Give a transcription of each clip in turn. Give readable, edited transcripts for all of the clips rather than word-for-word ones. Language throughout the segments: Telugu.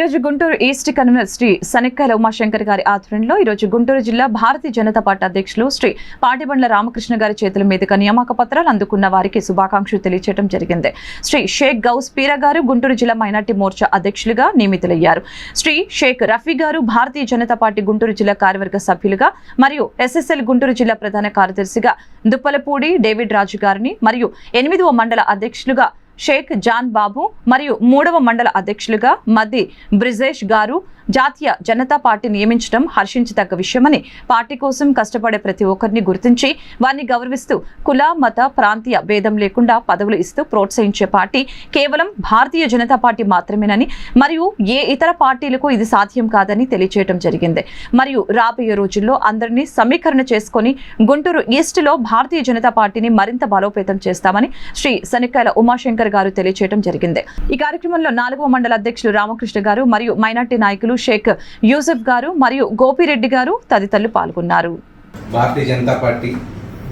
ఈరోజు గుంటూరు ఈస్ట్ కన్వీనర్ శ్రీ సనెక్కల ఉమాశంకర్ గారి ఆధ్వర్యంలో ఈరోజు గుంటూరు జిల్లా భారతీయ జనతా పార్టీ అధ్యక్షులు శ్రీ పాటిబండ్ల రామకృష్ణ గారి చేతుల మీదుగా నియామక పత్రాలు అందుకున్న వారికి శుభాకాంక్షలు తెలియజేయడం జరిగింది. శ్రీ షేక్ గౌస్ పీరా గారు గుంటూరు జిల్లా మైనార్టీ మోర్చా అధ్యక్షులుగా నియమితులయ్యారు. శ్రీ షేక్ రఫీ గారు భారతీయ జనతా పార్టీ గుంటూరు జిల్లా కార్యవర్గ సభ్యులుగా మరియు ఎస్ఎస్ఎల్ గుంటూరు జిల్లా ప్రధాన కార్యదర్శిగా దుప్పలపూడి డేవిడ్ రాజు గారిని మరియు 8వ మండల అధ్యక్షులుగా షేక్ జాన్ బాబు మరియు 3వ మండల అధ్యక్షులుగా మద్ది బ్రిజేష్ గారు జాతీయ జనతా పార్టీ నియమించడం హర్షించదగ్గ విషయమని, పార్టీ కోసం కష్టపడే ప్రతి ఒక్కరిని గుర్తించి వారిని గౌరవిస్తూ కుల మత ప్రాంతీయ భేదం లేకుండా పదవులు ఇస్తూ ప్రోత్సహించే పార్టీ కేవలం భారతీయ జనతా పార్టీ మాత్రమేనని మరియు ఏ ఇతర పార్టీలకు ఇది సాధ్యం కాదని తెలియజేయడం జరిగింది. మరియు రాబోయే రోజుల్లో అందరినీ సమీకరణ చేసుకుని గుంటూరు ఈస్ట్ లో భారతీయ జనతా పార్టీని మరింత బలోపేతం చేస్తామని శ్రీ సనెక్కల ఉమాశంకర్ గారు తెలియజేయడం జరిగింది. ఈ కార్యక్రమంలో 4వ మండల అధ్యక్షులు రామకృష్ణ గారు మరియు మైనార్టీ నాయకులు షేక్ యూసఫ్ గారు మరియు గోపిరెడ్డి గారు తదితరులు పాల్గొన్నారు. భారతీయ జనతా పార్టీ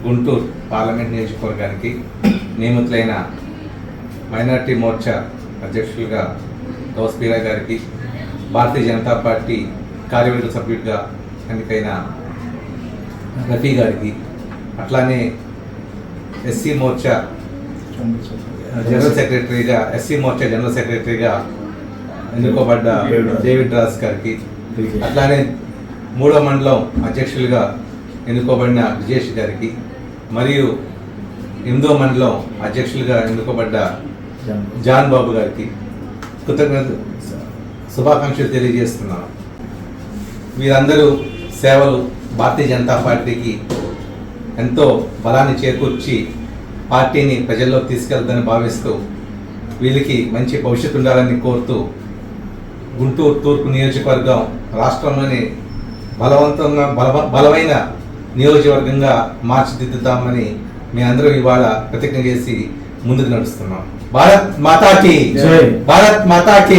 గుంటూరు పార్లమెంట్ నియోజకవర్గానికి నియమితులైన మైనార్టీ మోర్చా అధ్యక్షులుగా గౌస్ పీరా గారికి, భారతీయ జనతా పార్టీ కార్యవర్గ సభ్యుడిగా ఎన్నికైన రఫీ గారికి, అట్లానే ఎస్సీ మోర్చా జనరల్ సెక్రటరీగా జనరల్ సెక్రటరీగా ఎన్నుకోబడ్డ డేవిడ్ రాజ్ గారికి, అట్లానే 3వ మండలం అధ్యక్షులుగా ఎన్నుకోబడిన బ్రిజేష్ గారికి మరియు 8వ మండలం అధ్యక్షులుగా ఎన్నుకోబడ్డ జాన్ బాబు గారికి శుభాకాంక్షలు తెలియజేస్తున్నాను. వీరందరూ సేవలు భారతీయ జనతా పార్టీకి ఎంతో బలాన్ని చేకూర్చి పార్టీని ప్రజల్లో తీసుకెళ్తాలని భావిస్తూ వీళ్ళకి మంచి భవిష్యత్తు ఉండాలని కోరుతూ గుంటూరు తూర్పు నియోజకవర్గం రాష్ట్రంలోని బలమైన నియోజకవర్గంగా మార్చిదిద్దుతామని మీ అందరూ ఇవాళ ప్రతిజ్ఞ చేసి ముందుకు నడుస్తున్నాం. భారత్ మాతాకి, భారత్ మాతాకి.